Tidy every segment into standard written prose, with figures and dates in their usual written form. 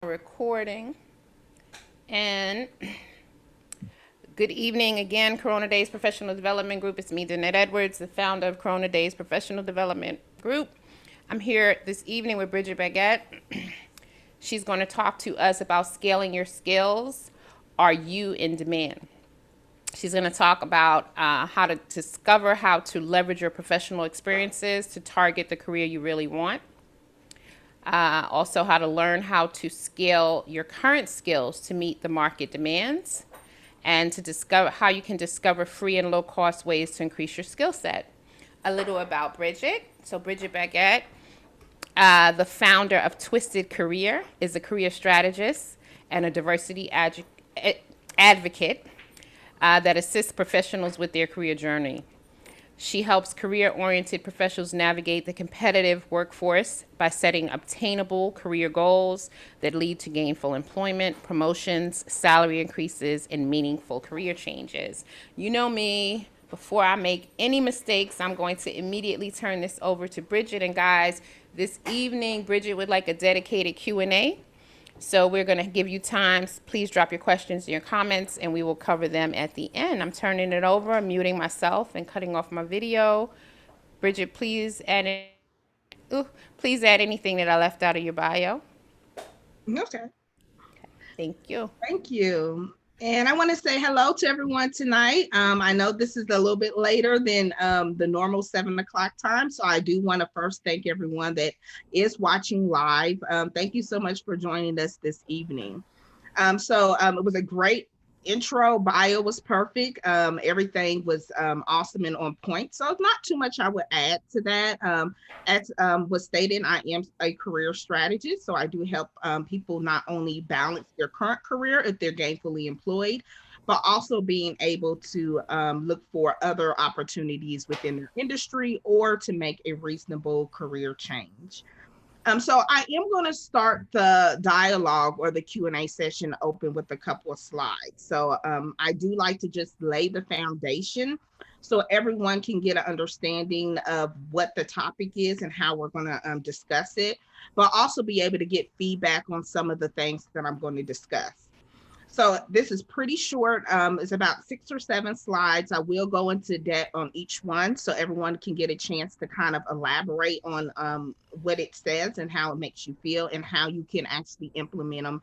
Recording. And good evening again, Corona Daze Professional Development Group. It's me, Danette Edwards, the founder of Corona Daze Professional Development Group. I'm here this evening with Bridget Baggett. She's going to talk to us about scaling your skills. Are you in demand? She's going to talk about how to discover how to leverage your professional experiences to target the career you really want. Also, how to learn how to scale your current skills to meet the market demands, and to discover how you can discover free and low cost ways to increase your skill set. A little about Bridget. So, Bridget Baggett, the founder of Twisted Career, is a career strategist and a diversity advocate that assists professionals with their career journey. She helps career-oriented professionals navigate the competitive workforce by setting obtainable career goals that lead to gainful employment, promotions, salary increases, and meaningful career changes. You know me, before I make any mistakes, I'm going to immediately turn this over to Bridget. And guys, this evening, Bridget would like a dedicated Q&A. So we're going to give you time. Please drop your questions and your comments, and we will cover them at the end. I'm turning it over. I'm muting myself and cutting off my video. Bridget, please add anything that I left out of your bio. Okay. Thank you. Thank you. And I want to say hello to everyone tonight. I know this is a little bit later than the normal 7 o'clock time. So I do want to first thank everyone that is watching live. Thank you so much for joining us this evening. It was a great intro. Bio was perfect. Everything was awesome and on point. So not too much I would add to that. As was stated, I am a career strategist. So I do help people not only balance their current career if they're gainfully employed, but also being able to look for other opportunities within their industry or to make a reasonable career change. So I am going to start the dialogue or the Q&A session open with a couple of slides. So I do like to just lay the foundation so everyone can get an understanding of what the topic is and how we're going to discuss it, but also be able to get feedback on some of the things that I'm going to discuss. So this is pretty short. It's about 6 or 7 slides. I will go into depth on each one so everyone can get a chance to kind of elaborate on what it says and how it makes you feel and how you can actually implement them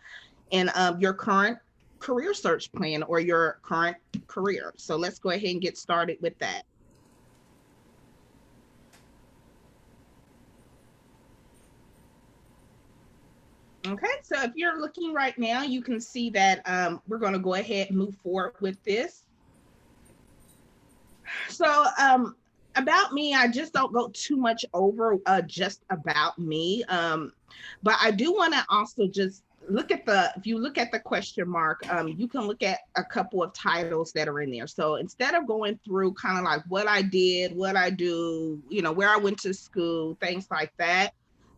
in your current career search plan or your current career. So let's go ahead and get started with that. Okay, so if you're looking right now, you can see that we're going to go ahead and move forward with this. So about me, I just don't go too much over just about me. But I do want to also just look at if you look at the question mark, you can look at a couple of titles that are in there. So instead of going through kind of like what I did, what I do, where I went to school, things like that,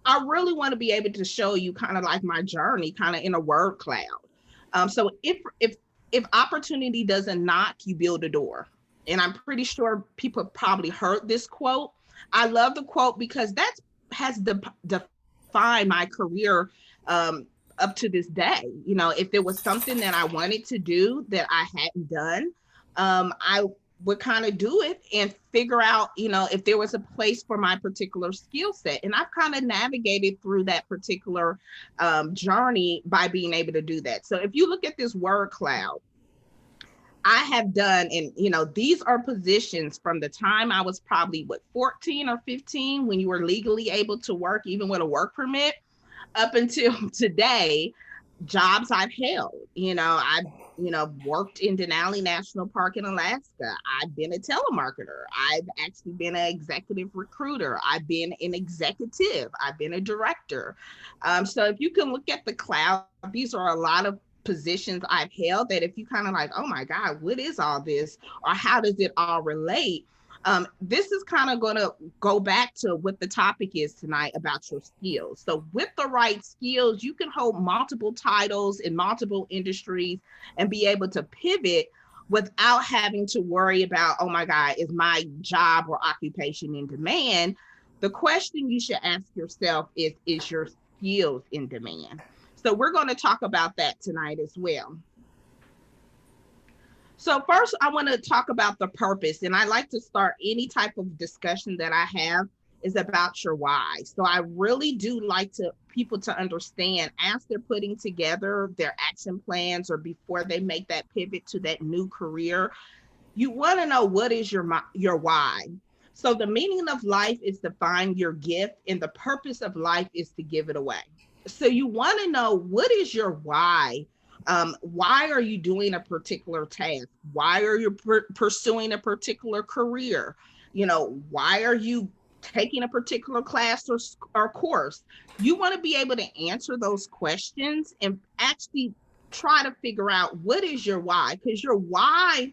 I really want to be able to show you kind of like my journey kind of in a word cloud. So if opportunity doesn't knock, you build a door. And I'm pretty sure people probably heard this quote. I love the quote because that has defined my career up to this day. If there was something that I wanted to do that I hadn't done, I would kind of do it and figure out, if there was a place for my particular skill set. And I've kind of navigated through that particular journey by being able to do that. So if you look at this word cloud, I have done, and these are positions from the time I was probably 14 or 15 when you were legally able to work, even with a work permit, up until today, jobs I've held. I've worked in Denali National Park in Alaska. I've been a telemarketer. I've actually been an executive recruiter. I've been an executive. I've been a director. So if you can look at the cloud, these are a lot of positions I've held that if you kind of like, oh my God, what is all this? Or how does it all relate? This is kind of going to go back to what the topic is tonight about your skills. So with the right skills, you can hold multiple titles in multiple industries and be able to pivot without having to worry about, oh my God, is my job or occupation in demand? The question you should ask yourself is your skills in demand? So we're going to talk about that tonight as well. So first, I want to talk about the purpose, and I like to start any type of discussion that I have is about your why. So I really do like to people to understand as they're putting together their action plans or before they make that pivot to that new career, you want to know what is your why. So the meaning of life is to find your gift, and the purpose of life is to give it away. So you want to know what is your why. Why are you doing a particular task? Why are you pursuing a particular career? Why are you taking a particular class or course? You want to be able to answer those questions and actually try to figure out what is your why, because your why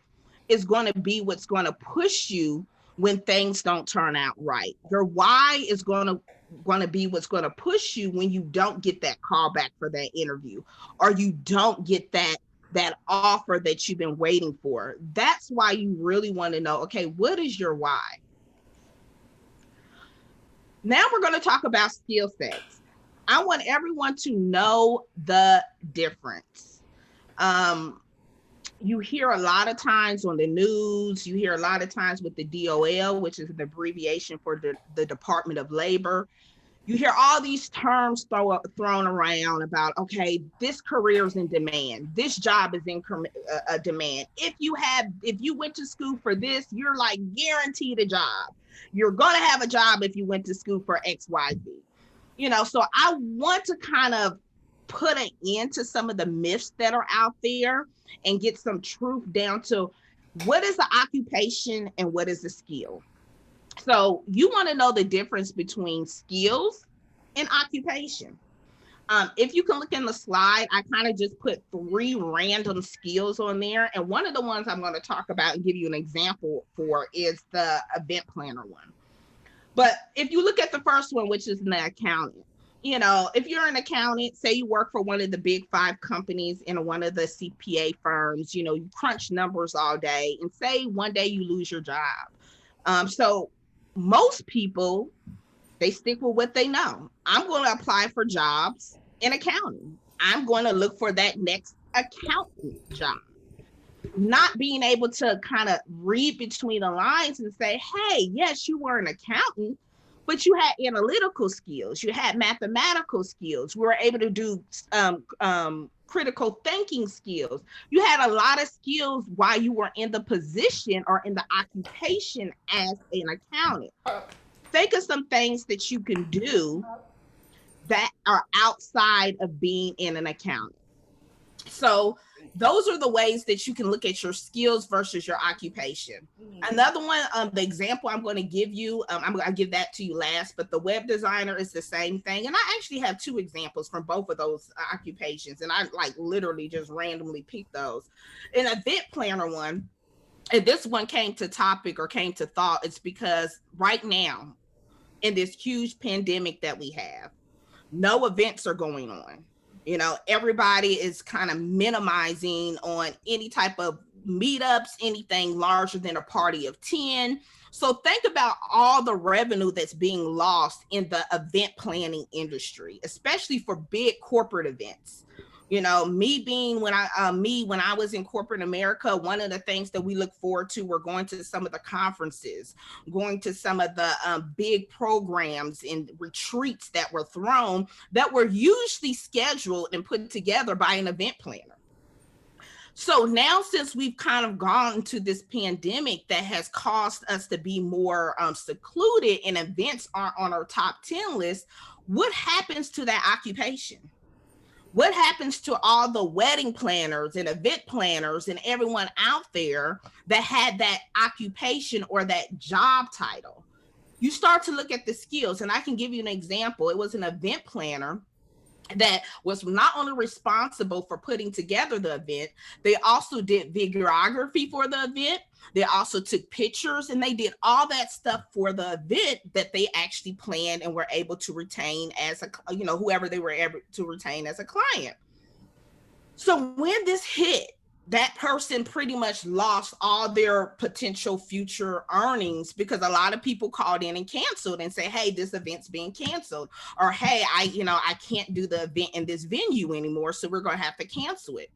is going to be what's going to push you when things don't turn out right. Your why is going to be what's going to push you when you don't get that call back for that interview, or you don't get that offer that you've been waiting for. That's why you really want to know, okay, what is your why? Now we're going to talk about skill sets. I want everyone to know the difference. You hear a lot of times on the news, you hear a lot of times with the DOL, which is the abbreviation for the Department of Labor. You hear all these terms thrown around about, okay, this career is in demand. This job is in demand. If you went to school for this, you're like guaranteed a job. You're going to have a job if you went to school for XYZ. So I want to kind of put an end to some of the myths that are out there and get some truth down to what is the occupation and what is the skill. So you want to know the difference between skills and occupation. If you can look in the slide, I kind of just put 3 random skills on there. And one of the ones I'm going to talk about and give you an example for is the event planner one. But if you look at the first one, which is an accountant, if you're an accountant, say you work for one of the big 5 companies in one of the CPA firms, you crunch numbers all day, and say one day you lose your job. So most people, they stick with what they know. I'm going to apply for jobs in accounting. I'm going to look for that next accountant job. Not being able to kind of read between the lines and say, hey, yes, you were an accountant, but you had analytical skills, you had mathematical skills, we were able to do critical thinking skills. You had a lot of skills while you were in the position or in the occupation as an accountant. Think of some things that you can do that are outside of being in an accountant. So those are the ways that you can look at your skills versus your occupation. Another one, the example I'm going to give you, I'm going to give that to you last, but the web designer is the same thing. And I actually have 2 examples from both of those occupations. And I literally just randomly picked those. An event planner one, and this one came to topic or came to thought, it's because right now in this huge pandemic that we have, no events are going on. Everybody is kind of minimizing on any type of meetups, anything larger than a party of 10. So think about all the revenue that's being lost in the event planning industry, especially for big corporate events. When I was in corporate America, one of the things that we look forward to were going to some of the conferences, going to some of the big programs and retreats that were thrown that were usually scheduled and put together by an event planner. So now, since we've kind of gone to this pandemic that has caused us to be more secluded and events aren't on our top 10 list, what happens to that occupation? What happens to all the wedding planners and event planners and everyone out there that had that occupation or that job title? You start to look at the skills, and I can give you an example. It was an event planner that was not only responsible for putting together the event, they also did videography for the event. They also took pictures, and they did all that stuff for the event that they actually planned and were able to retain as whoever they were able to retain as a client. So when this hit, that person pretty much lost all their potential future earnings, because a lot of people called in and canceled and say, hey, this event's being canceled, or hey, I can't do the event in this venue anymore, so we're going to have to cancel it.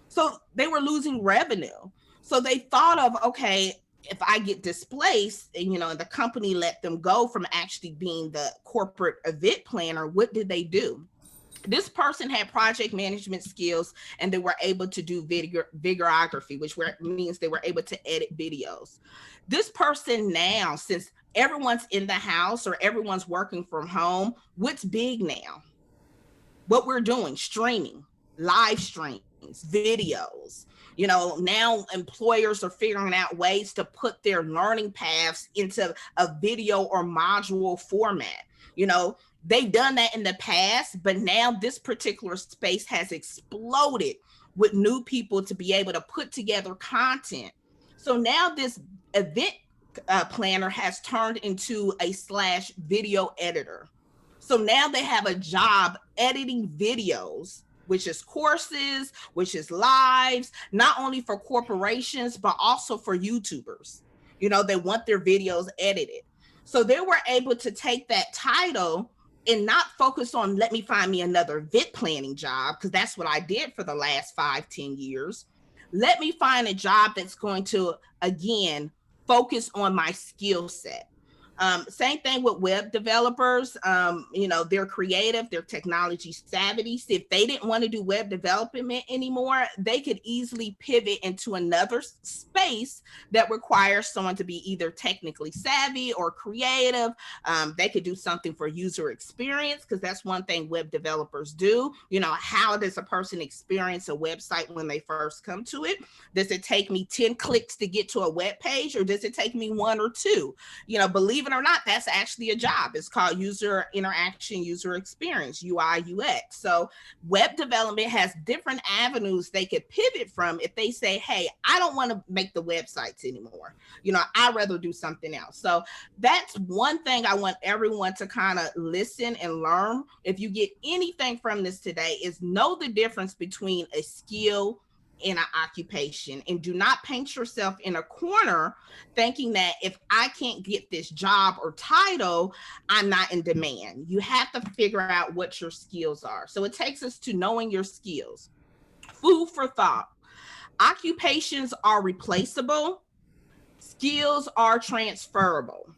So they were losing revenue. So they thought of, okay, if I get displaced and, the company let them go from actually being the corporate event planner, what did they do? This person had project management skills, and they were able to do videography, which means they were able to edit videos. This person now, since everyone's in the house or everyone's working from home, what's big now? What we're doing, streaming, live streams, videos. Now employers are figuring out ways to put their learning paths into a video or module format. They've done that in the past, but now this particular space has exploded with new people to be able to put together content. So now this event planner has turned into a / video editor. So now they have a job editing videos, which is courses, which is lives, not only for corporations, but also for YouTubers. They want their videos edited. So they were able to take that title and not focus on, let me find me another event planning job, because that's what I did for the last 5-10 years. Let me find a job that's going to, again, focus on my skill set. Same thing with web developers. They're creative, they're technology savvy. So if they didn't want to do web development anymore, they could easily pivot into another space that requires someone to be either technically savvy or creative. They could do something for user experience, because that's one thing web developers do. How does a person experience a website when they first come to it? Does it take me 10 clicks to get to a web page, or does it take me 1 or 2? Believe it or not, that's actually a job. It's called user interaction, user experience, UI, UX. So web development has different avenues they could pivot from if they say, hey, I don't want to make the websites anymore. I'd rather do something else. So that's one thing I want everyone to kind of listen and learn. If you get anything from this today, is know the difference between a skill in an occupation, and do not paint yourself in a corner thinking that if I can't get this job or title, I'm not in demand. You have to figure out what your skills are. So it takes us to knowing your skills. Food for thought. Occupations are replaceable. Skills are transferable.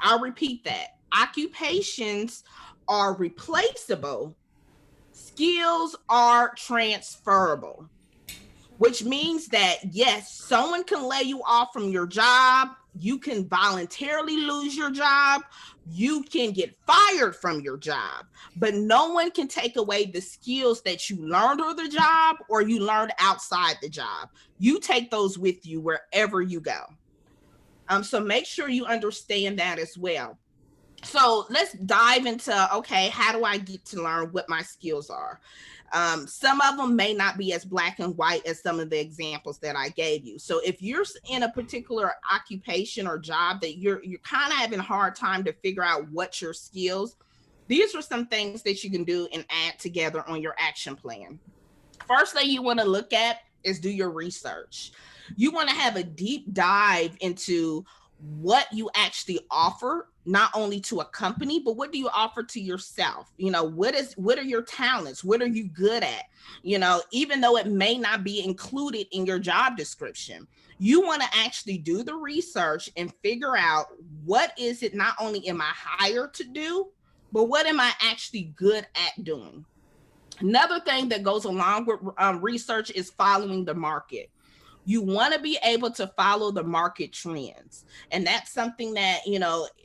I'll repeat that. Occupations are replaceable. Skills are transferable. Which means that, yes, someone can lay you off from your job. You can voluntarily lose your job. You can get fired from your job, but no one can take away the skills that you learned on the job or you learned outside the job. You take those with you wherever you go. So make sure you understand that as well. So let's dive into, okay, how do I get to learn what my skills are? Some of them may not be as black and white as some of the examples that I gave you. So if you're in a particular occupation or job that you're kind of having a hard time to figure out what your skills, these are some things that you can do and add together on your action plan. First thing you want to look at is do your research. You want to have a deep dive into what you actually offer, not only to a company, but what do you offer to yourself? What are your talents? What are you good at? Even though it may not be included in your job description, you want to actually do the research and figure out what is it not only am I hired to do, but what am I actually good at doing? Another thing that goes along with research is following the market. You want to be able to follow the market trends. And that's something that,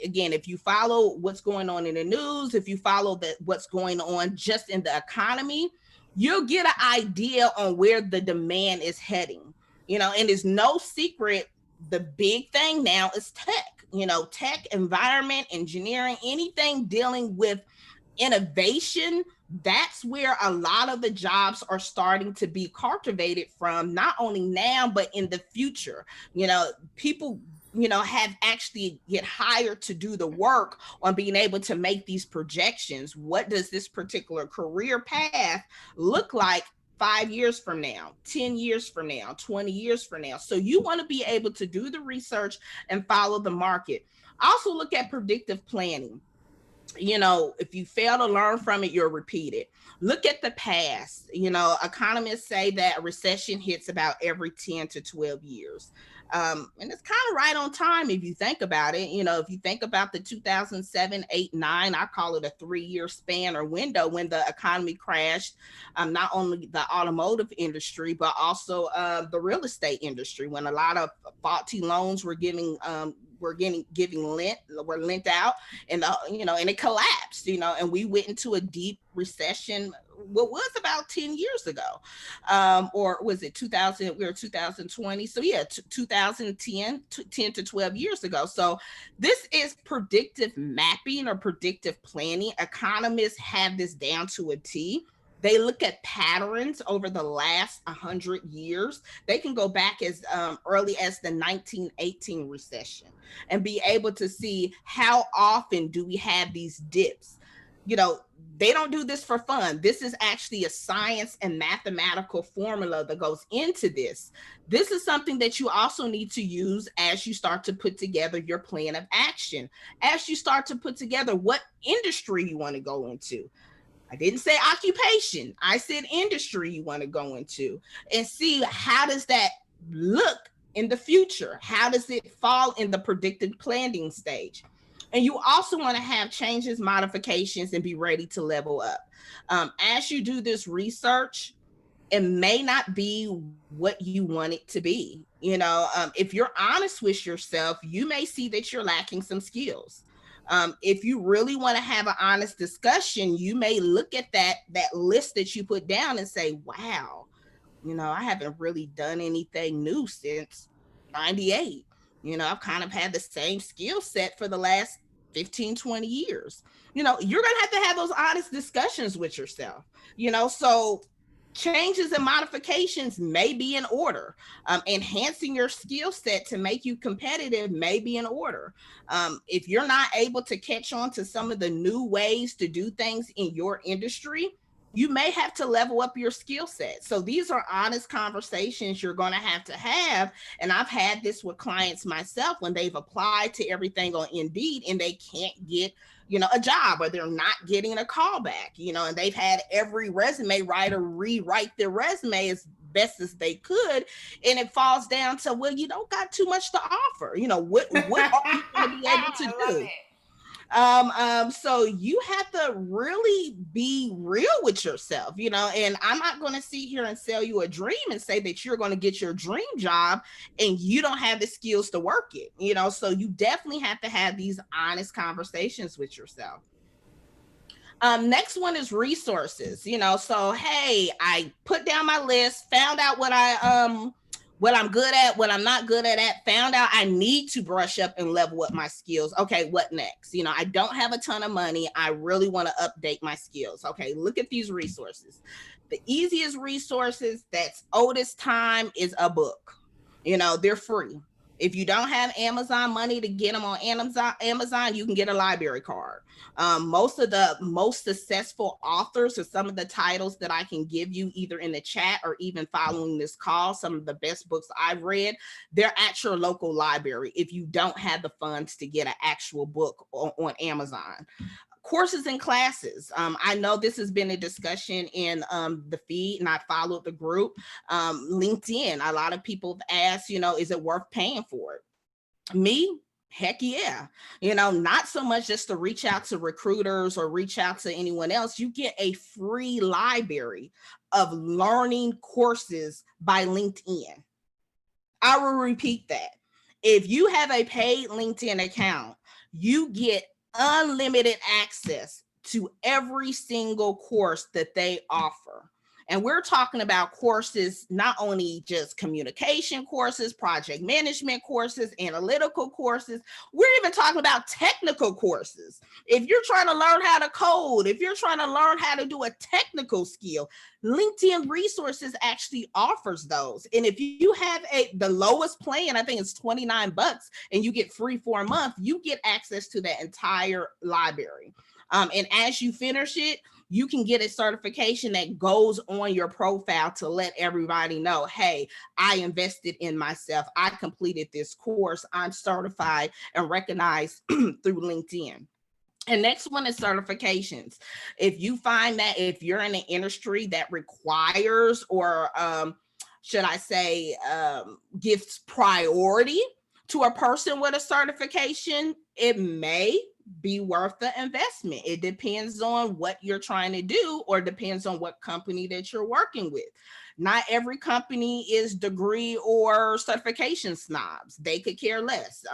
again, if you follow what's going on in the news, if you follow what's going on just in the economy, you'll get an idea on where the demand is heading. And it's no secret, the big thing now is tech, tech, environment, engineering, anything dealing with innovation. That's where a lot of the jobs are starting to be cultivated from, not only now, but in the future. People, have actually get hired to do the work on being able to make these projections. What does this particular career path look like 5 years from now, 10 years from now, 20 years from now. So you want to be able to do the research and follow the market. Also look at predictive planning. If you fail to learn from it, you'll repeat it. Look at the past. Economists say that a recession hits about every 10 to 12 years. And it's kind of right on time if you think about it. If you think about the 2007, 8, 9, I call it a 3-year span or window when the economy crashed, not only the automotive industry, but also the real estate industry, when a lot of faulty loans were were lent out, and and it collapsed, and we went into a deep recession. What was about 10 years ago, or was it 2000? We were 2020, so yeah, 2010, 10 to 12 years ago. So this is predictive mapping or predictive planning. Economists have this down to a T. They look at patterns over the last 100 years. They can go back as early as the 1918 recession and be able to see how often do we have these dips. They don't do this for fun. This is actually a science and mathematical formula that goes into this. This is something that you also need to use as you start to put together your plan of action, as you start to put together what industry you want to go into. I didn't say occupation. I said industry you want to go into, and see how does that look in the future? How does it fall in the predictive planning stage? And you also want to have changes, modifications, and be ready to level up. As you do this research, it may not be what you want it to be. If you're honest with yourself, you may see that you're lacking some skills. If you really want to have an honest discussion, you may look at that list that you put down and say, wow, I haven't really done anything new since 98. I've kind of had the same skill set for the last 15, 20 years. You're going to have those honest discussions with yourself, so changes and modifications may be in order. Enhancing your skill set to make you competitive may be in order. If you're not able to catch on to some of the new ways to do things in your industry, you may have to level up your skill set. So these are honest conversations you're going to have. And I've had this with clients myself when they've applied to everything on Indeed and they can't get a job, or they're not getting a call back, and they've had every resume writer rewrite their resume as best as they could. And it falls down to, well, you don't got too much to offer. What are you going to be able to do? So you have to really be real with yourself, and I'm not going to sit here and sell you a dream and say that you're going to get your dream job and you don't have the skills to work it, so you definitely have to have these honest conversations with yourself. Next one is resources, so, hey, I put down my list, found out what I'm good at, what I'm not good at, found out I need to brush up and level up my skills. Okay, what next? I don't have a ton of money. I really want to update my skills. Okay, look at these resources. The easiest resources that's oldest time is a book. They're free. If you don't have Amazon money to get them on Amazon, you can get a library card. Most of the most successful authors, or some of the titles that I can give you either in the chat or even following this call, some of the best books I've read, they're at your local library if you don't have the funds to get an actual book on Amazon. Courses and classes. I know this has been a discussion in the feed, and I followed the group. LinkedIn, a lot of people have asked, is it worth paying for it? Me, heck yeah. Not so much just to reach out to recruiters or reach out to anyone else. You get a free library of learning courses by LinkedIn. I will repeat that. If you have a paid LinkedIn account, you get unlimited access to every single course that they offer. And we're talking about courses, not only just communication courses, project management courses, analytical courses. We're even talking about technical courses. If you're trying to learn how to code, if you're trying to learn how to do a technical skill, LinkedIn Resources actually offers those. And if you have the lowest plan, I think it's $29, and you get free for a month, you get access to that entire library. And as you finish it, you can get a certification that goes on your profile to let everybody know, hey, I invested in myself. I completed this course. I'm certified and recognized through LinkedIn. And next one is certifications. If you find that if you're in an industry that requires, or should I say, gives priority to a person with a certification, it may be worth the investment. It depends on what you're trying to do, or depends on what company that you're working with. Not every company is degree or certification snobs. They could care less.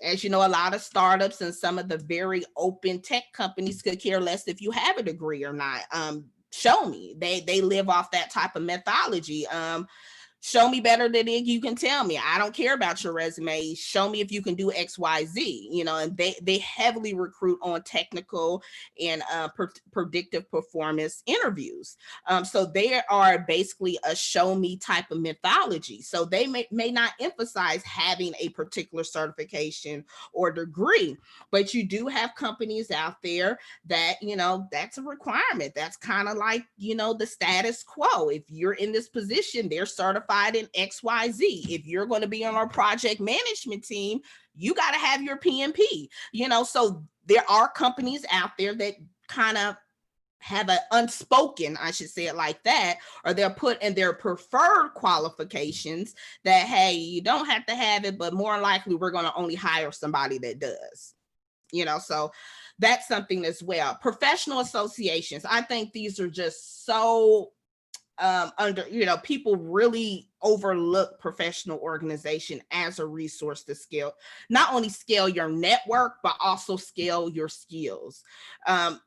As you know, a lot of startups and some of the very open tech companies could care less if you have a degree or not. Show me. They live off that type of methodology. Show me better than you can tell me. I don't care about your resume. Show me if you can do XYZ, and they heavily recruit on technical and predictive performance interviews. So they are basically a show me type of methodology. So they may not emphasize having a particular certification or degree, but you do have companies out there that, that's a requirement. That's kind of like, the status quo. If you're in this position, they're certified in XYZ. If you're going to be on our project management team, you got to have your PMP, so there are companies out there that kind of have an unspoken, I should say it like that, or they'll put in their preferred qualifications that, hey, you don't have to have it, but more likely we're going to only hire somebody that does, so that's something as well. Professional associations, I think these are just so people really overlook professional organization as a resource to scale, not only scale your network, but also scale your skills.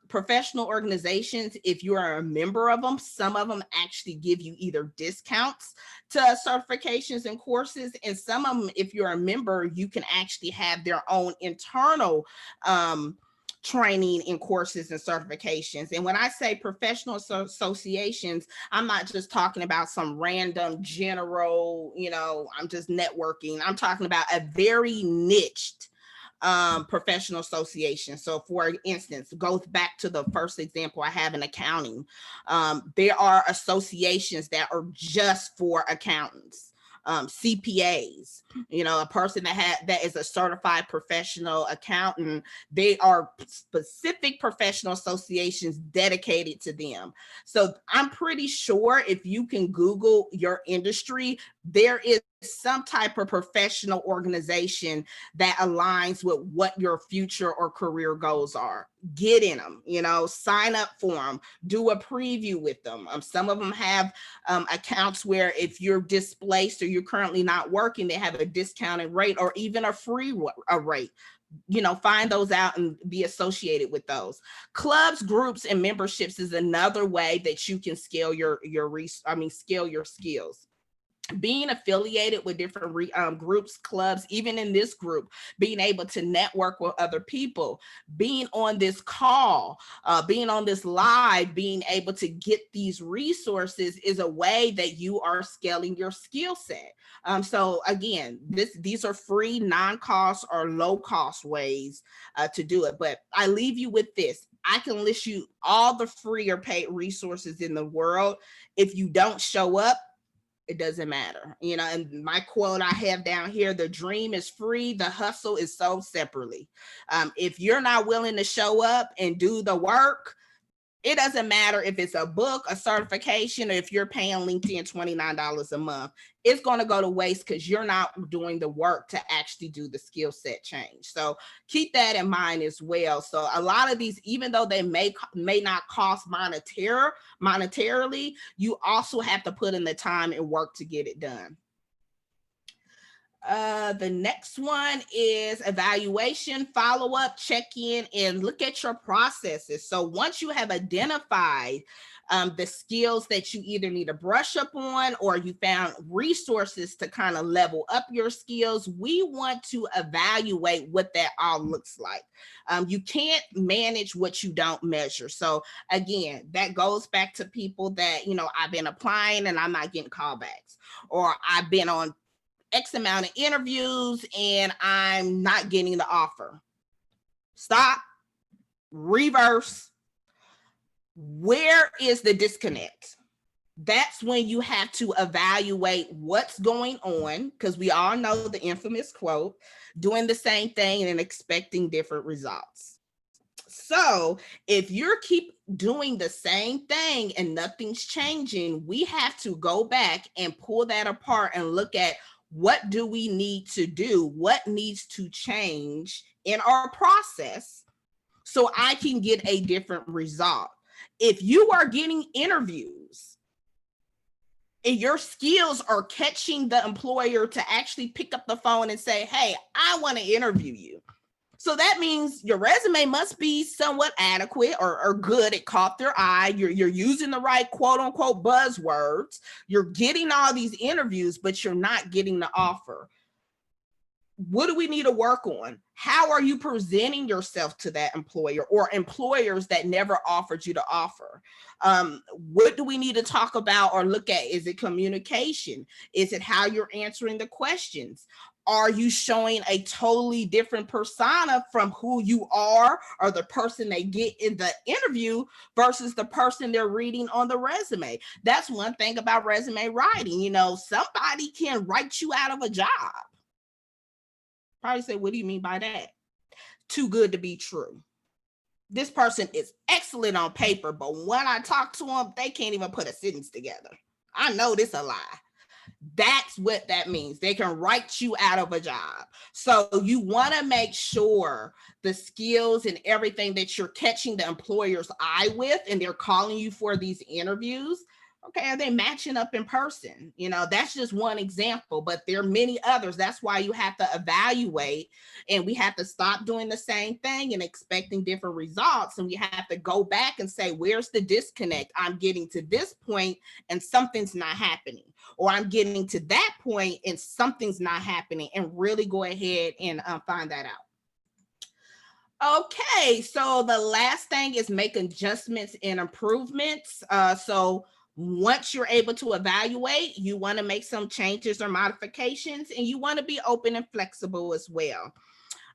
Professional organizations, if you are a member of them, some of them actually give you either discounts to certifications and courses, and some of them, if you're a member, you can actually have their own internal training in courses and certifications. And when I say professional associations, I'm not just talking about some random general, I'm just networking. I'm talking about a very niched professional association. So for instance, goes back to the first example I have in accounting. There are associations that are just for accountants. CPAs, a person that is a certified professional accountant. They are specific professional associations dedicated to them. So I'm pretty sure if you can Google your industry, there is some type of professional organization that aligns with what your future or career goals are. Get in them, sign up for them, do a preview with them. Some of them have accounts where if you're displaced or you're currently not working, they have a discounted rate or even a free rate. Find those out and be associated with those. Clubs, groups, and memberships is another way that you can scale scale your skills. Being affiliated with different groups, clubs, even in this group, being able to network with other people, being on this call, being on this live, being able to get these resources is a way that you are scaling your skill set. So again, these are free, non-cost or low-cost ways to do it. But I leave you with this. I can list you all the free or paid resources in the world. If you don't show up, it doesn't matter, and my quote I have down here, the dream is free, the hustle is sold separately. If you're not willing to show up and do the work, it doesn't matter if it's a book, a certification, or if you're paying LinkedIn $29 a month, it's going to go to waste because you're not doing the work to actually do the skill set change. So keep that in mind as well. So a lot of these, even though they may not cost monetarily, you also have to put in the time and work to get it done. The next one is evaluation, follow up, check in, and look at your processes. So once you have identified the skills that you either need to brush up on or you found resources to kind of level up your skills, we want to evaluate what that all looks like. You can't manage what you don't measure. So again, that goes back to people that, I've been applying and I'm not getting callbacks, or I've been on X amount of interviews and I'm not getting the offer. Stop, reverse, Where is the disconnect? That's when you have to evaluate what's going on, because we all know the infamous quote, doing the same thing and expecting different results. So if you're keep doing the same thing and nothing's changing, we have to go back and pull that apart and look at what do we need to do, what needs to change in our process so I can get a different result. If you are getting interviews and your skills are catching the employer to actually pick up the phone and say, hey, I want to interview you. So that means your resume must be somewhat adequate or good. It caught their eye. You're using the right quote unquote buzzwords. You're getting all these interviews, but you're not getting the offer. What do we need to work on? How are you presenting yourself to that employer or employers that never offered you to offer? What do we need to talk about or look at? Is it communication? Is it how you're answering the questions? Are you showing a totally different persona from who you are or the person they get in the interview versus the person they're reading on the resume? That's one thing about resume writing. You know, somebody can write you out of a job. Probably say, what do you mean by that? Too good to be true. This person is excellent on paper, but when I talk to them, they can't even put a sentence together. I know this a lie. That's what that means. They can write you out of a job. So you want to make sure the skills and everything that you're catching the employer's eye with, and they're calling you for these interviews. Okay, are they matching up in person? You know, that's just one example, but there are many others. That's why you have to evaluate, and we have to stop doing the same thing and expecting different results. And we have to go back and say, where's the disconnect? I'm getting to this point and something's not happening, or I'm getting to that point and something's not happening, and really go ahead and find that out. Okay, so the last thing is make adjustments and improvements. So once you're able to evaluate, you want to make some changes or modifications, and you want to be open and flexible as well.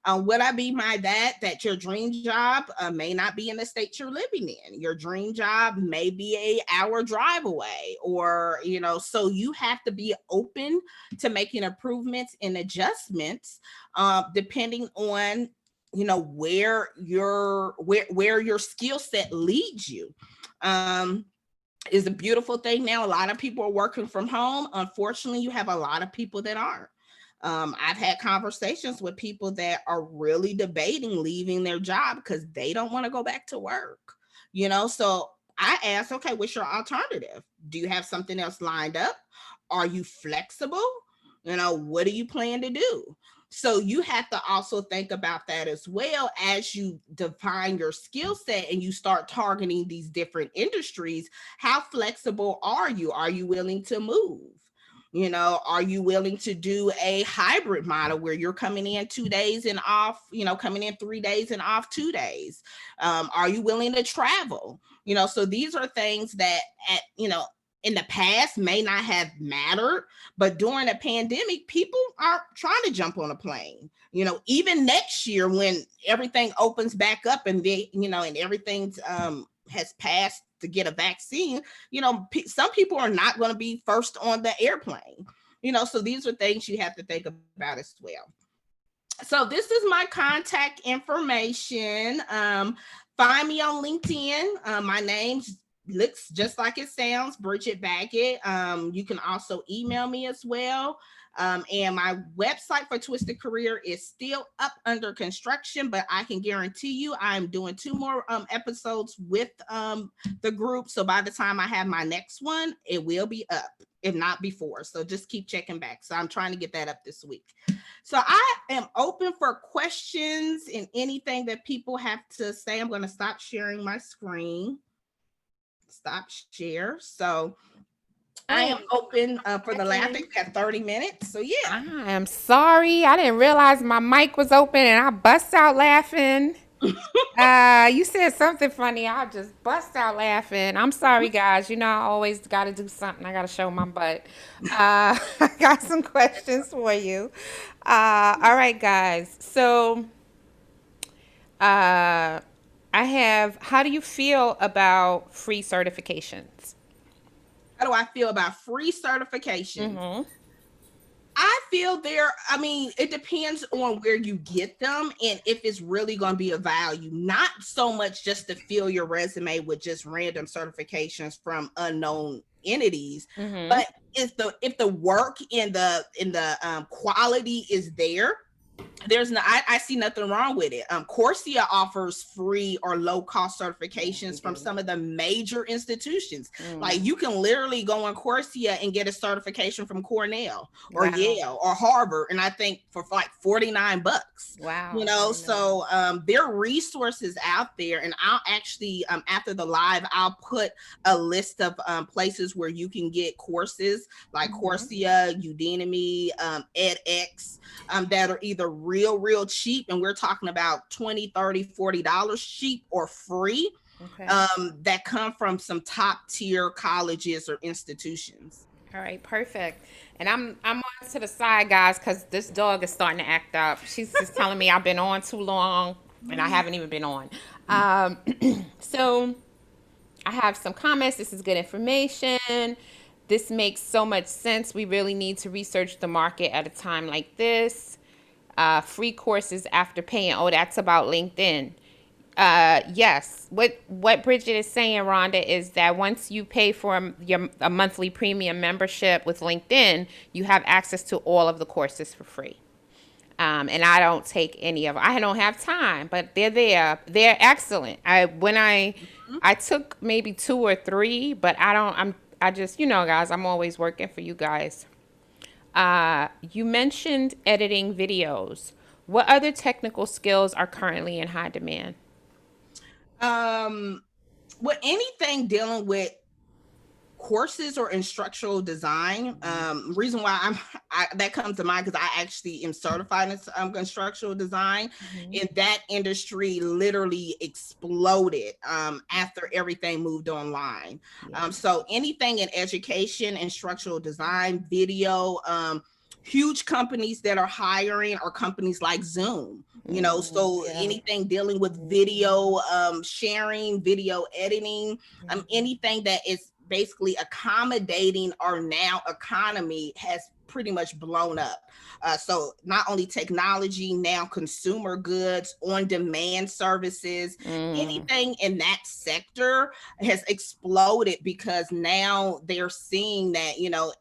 What I mean by that, that your dream job may not be in the state you're living in. Your dream job may be a hour drive away, or, you know, so you have to be open to making improvements and adjustments depending on, you know, where your skill set leads you. Is a beautiful thing now. A lot of people are working from home. Unfortunately, you have a lot of people that aren't. I've had conversations with people that are really debating leaving their job because they don't want to go back to work. You know, so I asked, okay, what's your alternative? Do you have something else lined up? Are you flexible? You know, what do you plan to do? So you have to also think about that as well as you define your skill set and you start targeting these different industries. How flexible are you? Are you willing to move? You know, are you willing to do a hybrid model where you're coming in 2 days and off, you know, coming in 3 days and off 2 days? Are you willing to travel? You know, so these are things that, you know, in the past may not have mattered, but during a pandemic, people are trying to jump on a plane. You know, even next year when everything opens back up and they, you know, and everything's has passed to get a vaccine, you know, some people are not going to be first on the airplane. You know, so these are things you have to think about as well. So this is my contact information. Find me on LinkedIn. My name's looks just like it sounds, Bridget Baggett. You can also email me as well. And my website for Twisted Career is still up under construction, but I can guarantee you I'm doing 2 more episodes with the group. So by the time I have my next one, it will be up, if not before. So just keep checking back. So I'm trying to get that up this week. So I am open for questions and anything that people have to say. I'm going to stop sharing my screen. Stop share. So I am open for the last, I think we have 30 minutes. So yeah. I am sorry. I didn't realize my mic was open and I bust out laughing. You said something funny. I just bust out laughing. I'm sorry, guys. You know, I always got to do something. I got to show my butt. I got some questions for you. All right, guys. So, I I have, how do you feel about free certifications? How do I feel about free certifications? Mm-hmm. I feel I mean, it depends on where you get them and if it's really going to be of value. Not so much just to fill your resume with just random certifications from unknown entities, Mm-hmm. but if the work in the quality is there, there's no I see nothing wrong with it. Coursera offers free or low cost Yeah, we certifications from do. some of the major institutions. Mm. Like you can literally go on Coursera and get a certification from Cornell or Wow. Yale or Harvard, and I think for like $49. Wow. I didn't know that. So there are resources out there, and I'll actually after the live, I'll put a list of places where you can get courses like Mm-hmm. Coursera, Udemy, edX, that are either real cheap, and we're talking about 20, 30, $40 cheap or free, Okay. that come from some top tier colleges or institutions. All right, perfect. And I'm on to the side, guys, because this dog is starting to act up. She's just telling me I've been on too long, and I haven't even been on. Um, so I have some comments. This is good information. This makes so much sense. We really need to research the market at a time like this. Free courses after paying. Oh, that's about LinkedIn. Yes. What Bridget is saying, Rhonda, is that once you pay for a monthly premium membership with LinkedIn, you have access to all of the courses for free. And I don't take any of them. I don't have time, but they're there. They're excellent. I took maybe two or three, but I just, guys, I'm always working for you guys. You mentioned editing videos. What other technical skills are currently in high demand? Um, with anything dealing with courses or instructional design, reason why that comes to mind because I actually am certified in instructional design, Mm-hmm. and that industry literally exploded after everything moved online. Yeah. So anything in education, instructional design, video, huge companies that are hiring are companies like Zoom. Mm, So yeah. anything dealing with video sharing, video editing, Mm-hmm. anything that is basically accommodating our now economy has pretty much blown up. So not only technology, now consumer goods, on demand services, Mm, anything in that sector has exploded because now they're seeing that,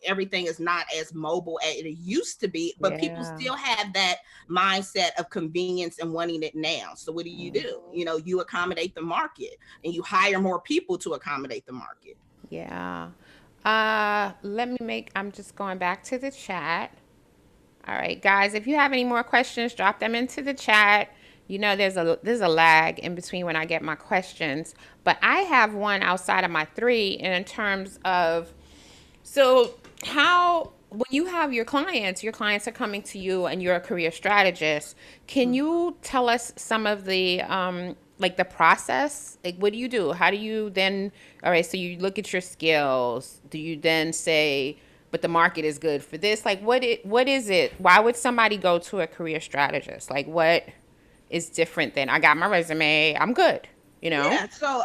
everything is not as mobile as it used to be, but people yeah. still have that mindset of convenience and wanting it now. So what do? Mm-hmm. You accommodate the market and you hire more people to accommodate the market. Yeah. I'm just going back to the chat. All right, guys, if you have any more questions, drop them into the chat. There's a lag in between when I get my questions, but I have one outside of my three, and in terms of, so how, when you have your clients are coming to you and you're a career strategist, can you tell us some of the like the process? Like, what do you do? How do you then, all right, so you look at your skills. Do you then say, but the market is good for this? Like, what is it? Why would somebody go to a career strategist? Like, what is different than I got my resume, I'm good, you know? Yeah, so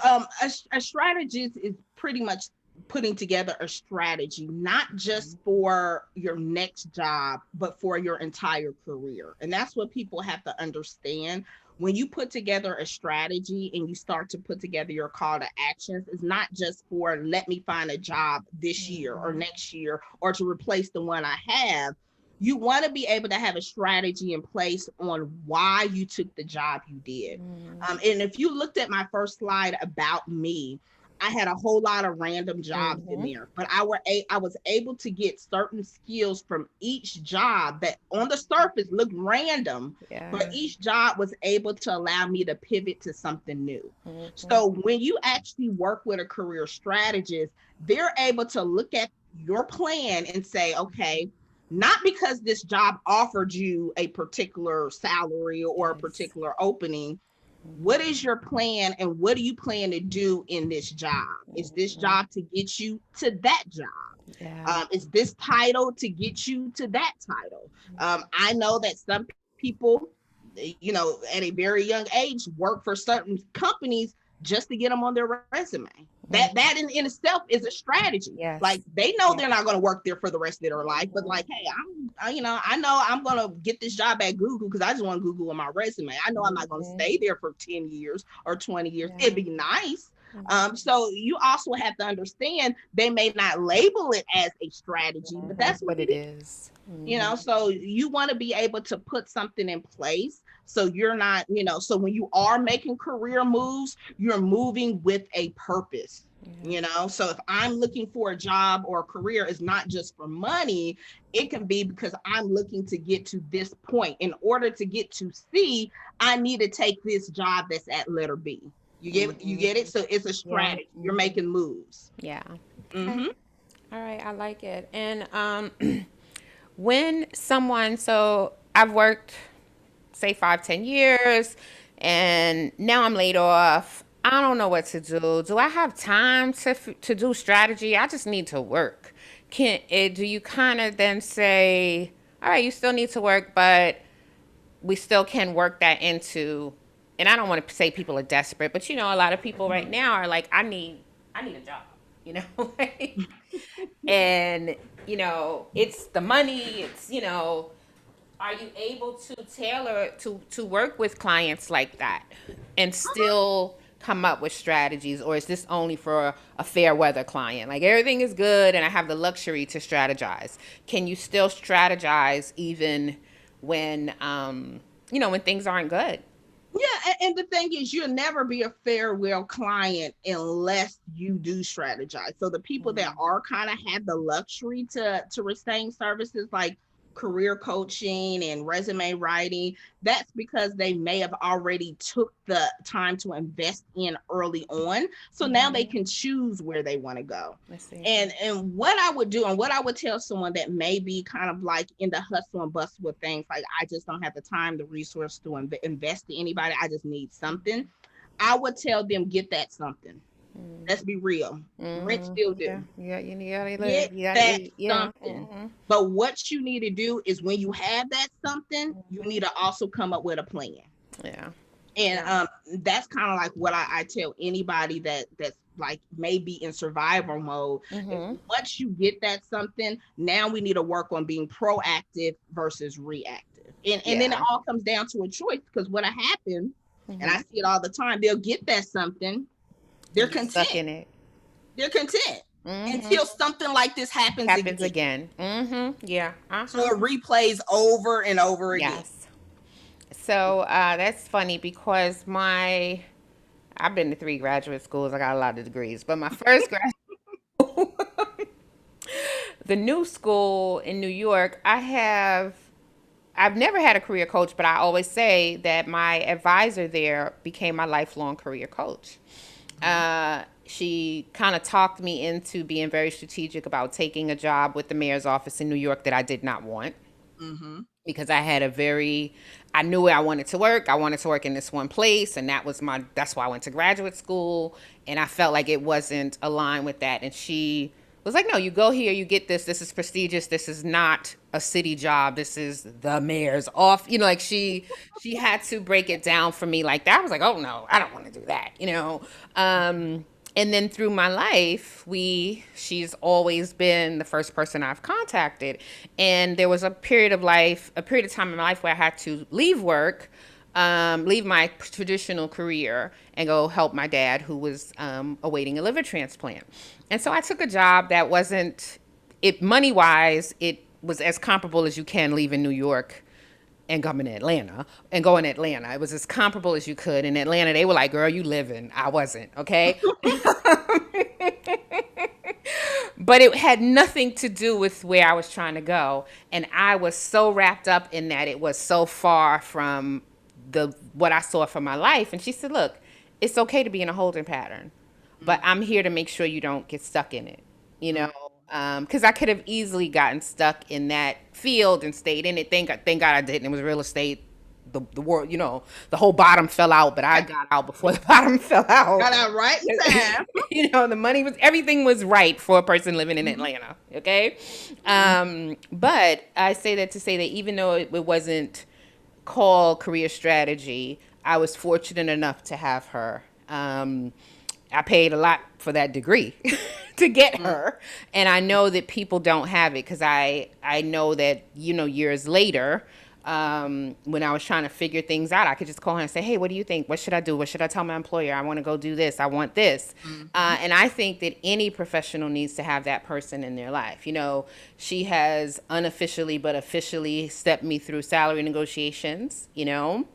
a strategist is pretty much putting together a strategy, not just for your next job, but for your entire career. And that's what people have to understand. When you put together a strategy and you start to put together your call to actions, it's not just for let me find a job this year or Mhm. next year or to replace the one I have. You want to be able to have a strategy in place on why you took the job you did. And if you looked at my first slide about me, I had a whole lot of random jobs in Mhm. there, but I was able to get certain skills from each job that on the surface looked random, but Yeah. each job was able to allow me to pivot to something new. Mhm. So when you actually work with a career strategist, they're able to look at your plan and say, okay, not because this job offered you a particular salary or a Yes. particular opening. What is your plan and what do you plan to do in this job? Is this Mhm. job to get you to that job? Yeah. Is this title to get you to that title? I know that some people at a very young age, work for certain companies just to get them on their resume. That in itself is a strategy. Like Yes. they know Yeah. they're not going to work there for the rest of their life, but like, hey, I know I'm going to get this job at Google because I just want Google on my resume. I know I'm not going to Mhm. stay there for 10 years or 20 years. It'd Yeah. be nice. Mhm. So you also have to understand they may not label it as a strategy, but Mhm. that's what But it it is. Mhm. so you want to be able to put something in place so you're not, so when you are making career moves, you're moving with a purpose. Yeah. So if I'm looking for a job or a career, it's not just for money. It can be because I'm looking to get to this point. In order to get to C, I need to take this job that's at letter B. You get it? Mhm. So it's a Yeah. strategy. You're Mhm. making moves. Yeah. Okay. Mm-hmm. All right. I like it. And when someone, so I've worked, say 5, 10 years, and now I'm laid off. I don't know what to do. Do I have time to do strategy? I just need to work. Do you kind of then say, all right, you still need to work, but we still can work that into, and I don't want to say people are desperate, but a lot of people right now are like, I need a job, you know, and it's the money, are you able to tailor to work with clients like that and still come up with strategies, or is this only for a fair weather client? Like everything is good and I have the luxury to strategize. Can you still strategize even when when things aren't good? Yeah, and the thing is, you'll never be a farewell client unless you do strategize. So the people that are kind of had the luxury to retain services like career coaching and resume writing, that's because they may have already took the time to invest in early on. So now they can choose where they want to go. Let's see. And what I would do and what I would tell someone that may be kind of like in the hustle and bustle with things, like I just don't have the time, the resource to invest in anybody. I just need something. I would tell them, get that something. Let's be real. Rent still Yeah, due. yeah, you gotta Get live. You gotta that eat. Yeah. something. But what you need to do is when you have that something, you need to also come up with a plan. Yeah. And Yeah. that's kind of like what I tell anybody that's like maybe in survival mode. Is once you get that something, now we need to work on being proactive versus reactive. And then it Yeah. all comes down to a choice, because what happened, and I see it all the time, they'll get that something, they're And get stuck content. in it. They're content until something like this happens Happens again. again. Yeah. So it replays over and over again. Yes. So that's funny because I've been to 3 graduate schools. I got a lot of degrees, but my first grad, the new school in New York, I've never had a career coach, but I always say that my advisor there became my lifelong career coach. She kind of talked me into being very strategic about taking a job with the mayor's office in New York that I did not want, Mm-hmm. because I knew where I wanted to work. I wanted to work in this one place, and that's why I went to graduate school. And I felt like it wasn't aligned with that. And she was like, no, you go here, you get this. This is prestigious. This is not a city job. This is the mayor's off. Like she had to break it down for me like that. I was like, oh no, I don't want to do that. And then through my life, she's always been the first person I've contacted. And there was a period of time in my life where I had to leave work, leave my traditional career, and go help my dad, who was awaiting a liver transplant. And so I took a job that wasn't, it money wise, it was as comparable as you can leaving New York and coming to Atlanta and going to Atlanta. It was as comparable as you could. In Atlanta, they were like, girl, you living. I wasn't, okay? But it had nothing to do with where I was trying to go. And I was so wrapped up in that it was so far from what I saw for my life. And she said, look, it's okay to be in a holding pattern, but I'm here to make sure you don't get stuck in it, you know? Because I could have easily gotten stuck in that field and stayed in it. Thank God I didn't. It was real estate. The world, the whole bottom fell out, but I got out before the bottom fell out. Got out right in time. The money everything was right for a person living in Atlanta. Okay. But I say that to say that even though it wasn't call career strategy, I was fortunate enough to have her. I paid a lot for that degree to get her, and I know that people don't have it because I know that, you know, years later, when I was trying to figure things out, I could just call her and say, hey, what do you think? What should I do? What should I tell my employer? I want to go do this. I want this. Mm-hmm. And I think that any professional needs to have that person in their life. You know, she has unofficially but officially stepped me through salary negotiations, you know.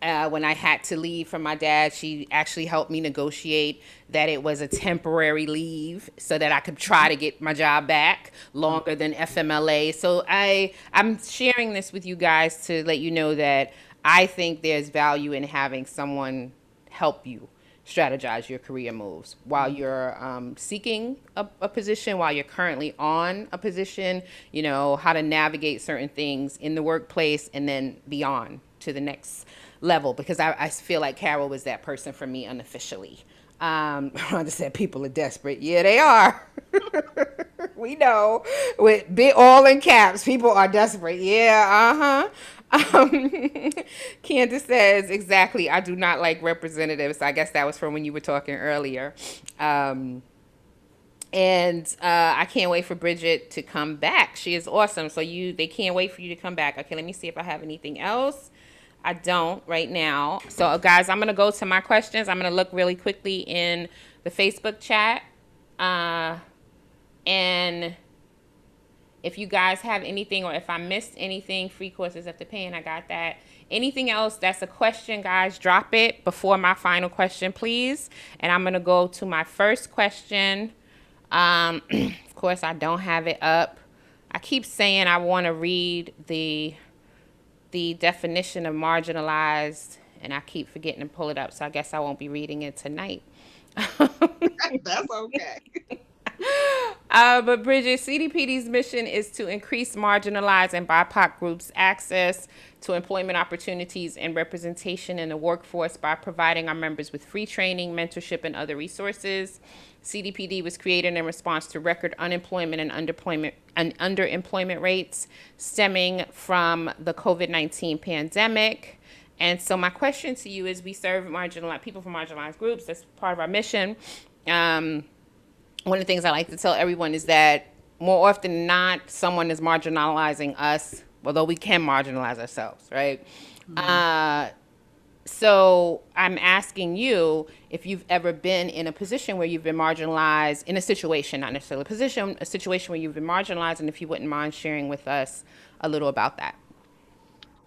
When I had to leave from my dad, she actually helped me negotiate that it was a temporary leave so that I could try to get my job back longer than FMLA. So I'm sharing this with you guys to let you know that I think there's value in having someone help you strategize your career moves while you're seeking a position, while you're currently on a position, you know, how to navigate certain things in the workplace and then beyond to the next level, because I feel like Carol was that person for me unofficially. I just said people are desperate. Yeah, they are. We know. With big all in caps, people are desperate. Yeah, Candace says, exactly, I do not like representatives. I guess that was from when you were talking earlier. And I can't wait for Bridget to come back. She is awesome. So they can't wait for you to come back. Okay, let me see if I have anything else. I don't right now. So guys, I'm gonna go to my questions. I'm gonna look really quickly in the Facebook chat, and if you guys have anything, or if I missed anything, free courses after paying, I got that. Anything else that's a question, guys, drop it before my final question, please. And I'm gonna go to my first question. Of course, I don't have it up. I keep saying I want to read the definition of marginalized, and I keep forgetting to pull it up, so I guess I won't be reading it tonight. That's okay. But Bridget, CDPD's mission is to increase marginalized and BIPOC groups' access to employment opportunities and representation in the workforce by providing our members with free training, mentorship, and other resources. CDPD was created in response to record unemployment and underemployment rates stemming from the COVID-19 pandemic. And so my question to you is, we serve marginalized people from marginalized groups. That's part of our mission. One of the things I like to tell everyone is that more often than not, someone is marginalizing us, although we can marginalize ourselves, right? Mm-hmm. So I'm asking you if you've ever been in a position where you've been marginalized, in a situation, not necessarily a position, a situation where you've been marginalized, and if you wouldn't mind sharing with us a little about that.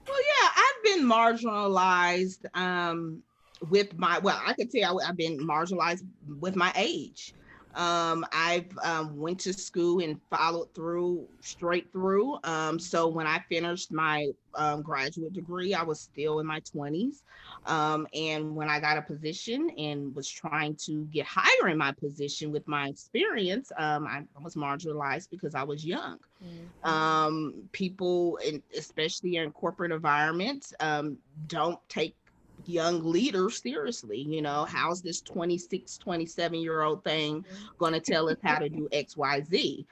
Well, yeah, I've been marginalized with I could tell I've been marginalized with my age. I've went to school and followed through straight through. So when I finished my graduate degree, I was still in my 20s. And when I got a position and was trying to get higher in my position with my experience, I was marginalized because I was young. People, especially in corporate environments, don't take young leaders seriously. You know, how's this 26, 27-year-old thing going to tell us how to do XYZ?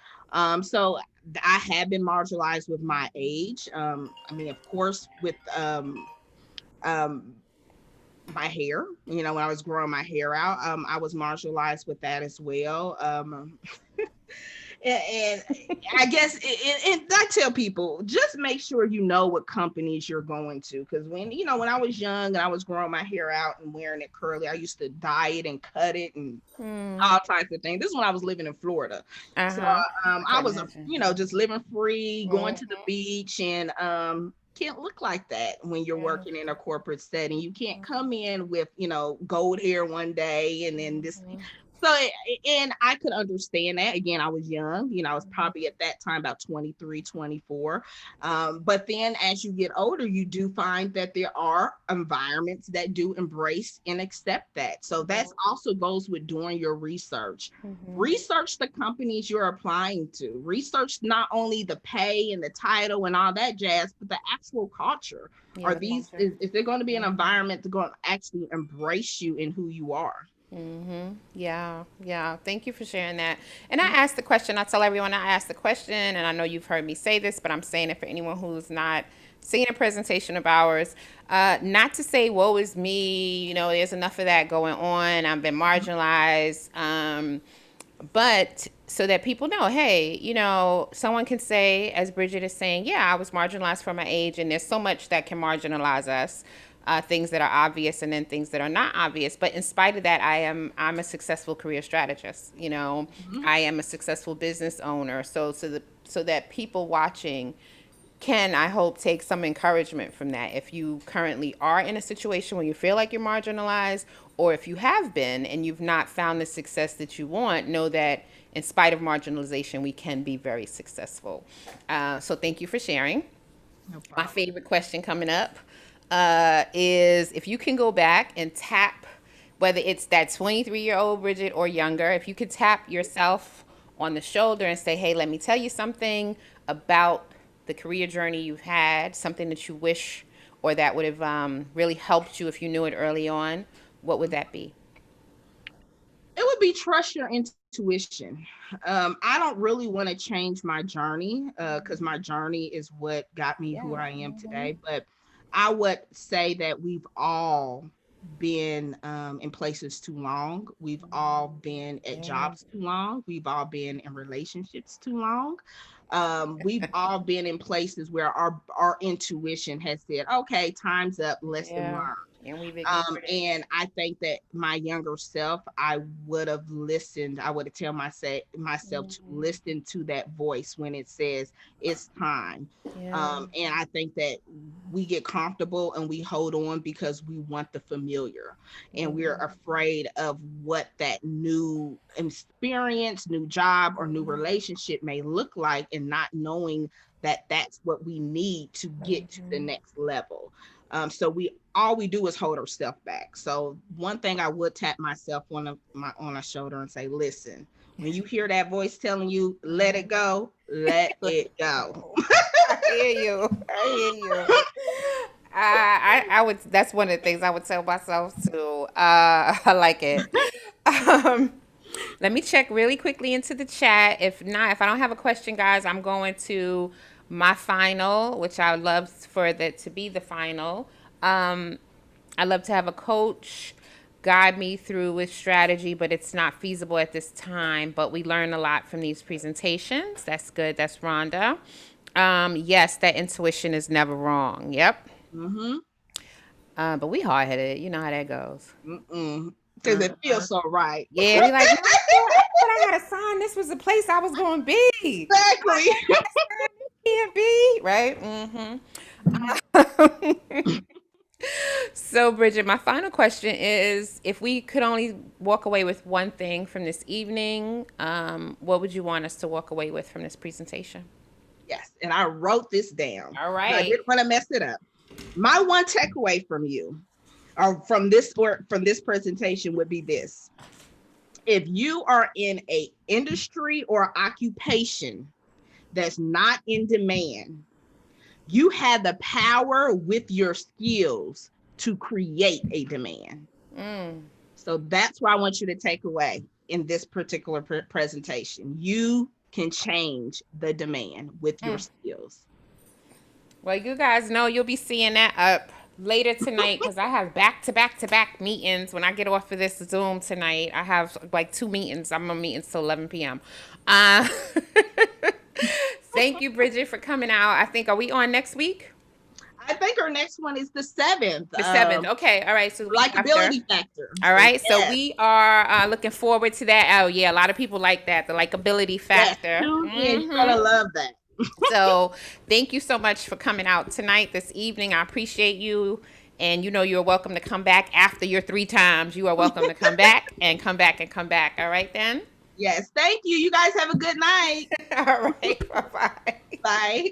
So I have been marginalized with my age. I mean, of course, with um, my hair, you know, when I was growing my hair out, I was marginalized with that as well. And I guess, and I tell people, just make sure you know what companies you're going to, because when I was young and I was growing my hair out and wearing it curly, I used to dye it and cut it and all types of things. This is when I was living in Florida. So I was just living free, going to the beach, and can't look like that when you're working in a corporate setting. You can't come in with gold hair one day and then this. So, and I could understand that. Again, I was young, I was probably at that time about 23, 24. But then as you get older, you do find that there are environments that do embrace and accept that. So that also goes with doing your research. Research the companies you're applying to. Research not only the pay and the title and all that jazz, but the actual culture. Is there going to be an environment that's going to actually embrace you in who you are? Yeah. Thank you for sharing that. And I asked the question, I tell everyone I asked the question, and I know you've heard me say this, but I'm saying it for anyone who's not seeing a presentation of ours. Not to say, woe is me, there's enough of that going on. I've been marginalized. But so that people know, hey, someone can say, as Bridget is saying, yeah, I was marginalized for my age, and there's so much that can marginalize us. Things that are obvious and then things that are not obvious. But in spite of that, I'm a successful career strategist. Mhm. I am a successful business owner. So that people watching can, I hope, take some encouragement from that. If you currently are in a situation where you feel like you're marginalized, or if you have been and you've not found the success that you want, know that in spite of marginalization, we can be very successful. So thank you for sharing. No My problem. favorite question coming up is if you can go back and tap, whether it's that 23-year-old Bridget or younger, if you could tap yourself on the shoulder and say, hey, let me tell you something about the career journey you've had, something that you wish or that would have really helped you if you knew it early on, what would that be? It would be trust your intuition. I don't really want to change my journey because my journey is what got me who Yeah. I am Hmm. today. But I would say that we've all been in places too long. We've all been at Yeah. jobs too long. We've all been in relationships too long. We've all been in places where our intuition has said, okay, time's up, lesson Yeah. learned. And we've ignored it. And I think that my younger self, I would have listened. I would have tell myself to Hmm. listen to that voice when it says it's time. Yeah. And I think that we get comfortable and we hold on because we want the familiar, and we're Hmm. afraid of what that new experience, new job, or new relationship may look like, and not knowing that that's what we need to get to the Hmm. next level. So we all we do is hold ourselves back. So one thing I would tap myself on a shoulder and say, listen, when you hear that voice telling you let it go, let it go. I hear you. I hear you. I would. That's one of the things I would tell myself too. I like it. Um, Let me check really quickly into the chat. If not, if I don't have a question, guys, I'm going to my final, which I would love for that to be the final. Um, I love to have a coach guide me through with strategy, but it's not feasible at this time. But we learn a lot from these presentations. That's good. That's Rhonda. Yes, that intuition is never wrong. Yep. Mm-hmm. But we hard headed. You know how that goes. Mm-mm. Because it Uh-huh. feels so right. Yeah, we like, no, I thought I had a sign. This was the place I was going to be. I Exactly. had a sign. This can't be. Right? Mm-hmm. So, Bridget, my final question is if we could only walk away with one thing from this evening, what would you want us to walk away with from this presentation? Yes. And I wrote this down All because I right. didn't want to mess it up. My one takeaway from you or from this presentation would be this: if you are in a industry or occupation that's not in demand, you have the power with your skills to create a demand. Mm, So that's what I want you to take away in this particular presentation. You can change the demand with your mm. skills. Well, you guys know you'll be seeing that up later tonight because I have back to back to back meetings. When I get off of this Zoom tonight, I have like two meetings. I'm on meetings till 11 p.m. Uh, thank you, Bridget, for coming out. I think, are we on next week? I think our next one is the 7th, The 7th. Okay. All right. So the week after. likability factor. All So right. So yes, we are looking forward to that. Oh, yeah. A lot of people like that. The likability yes, factor. tune in. You're Hmm. gonna love that. So thank you so much for coming out tonight, this evening. I appreciate you. And you're welcome to come back after your three times. You are welcome to come back and come back and come back. All right, then? Yes, thank you. You guys have a good night. All right. Bye bye. Bye.